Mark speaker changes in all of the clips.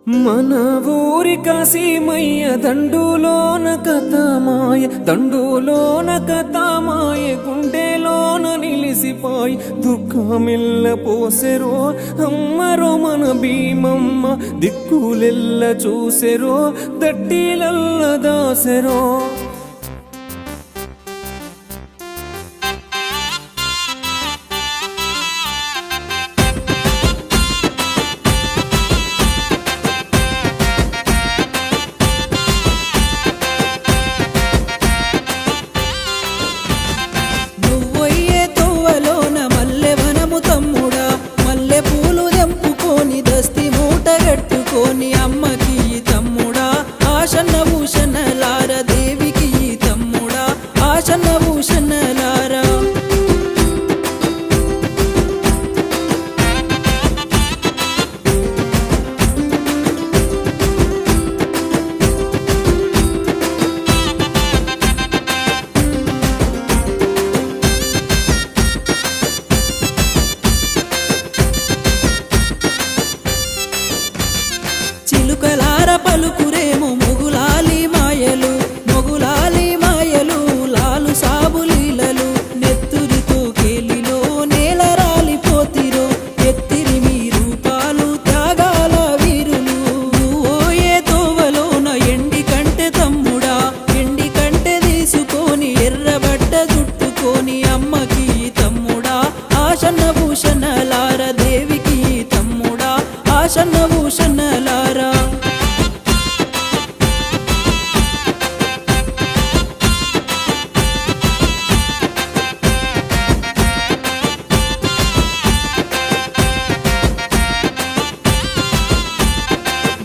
Speaker 1: మన ఊరి కాశీమయ్య దండులోన కథమాయ దండులోన కథమాయ గుండెలోన నిలిసిపాయ్ దుఃఖమిల్ల పోసెరో అమ్మరో మన భీమమ్మ దిక్కులెల్ల చూసెరో దట్టిలల్ల దాసెరో
Speaker 2: అమ్మకి తమ్ముడా ఆశన్న భూషణలార దేవికి తమ్ముడా ఆశన్న భూషణలారా చిలుకలార పలుకురేమో మొగులాలి మాయలు లాలు సాబులీలలు నెత్తురితో కేలిలో నేల రాలిపోతిరో ఎత్తిరి మీ రూపాలు త్యాగాల వీరులు ఓయే తోవలోన ఎండి కంటె తమ్ముడా ఎండి కంటె తీసుకొని ఎర్రబడ్డ జుట్టుకొని అమ్మకి తమ్ముడా ఆశన్న భూషణలార దేవికి తమ్ముడా ఆశన్న భూషణలారా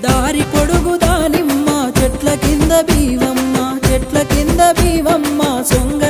Speaker 2: దారి పొడుగు దానిమ్మ చెట్ల కింద బీవమ్మ సొంగ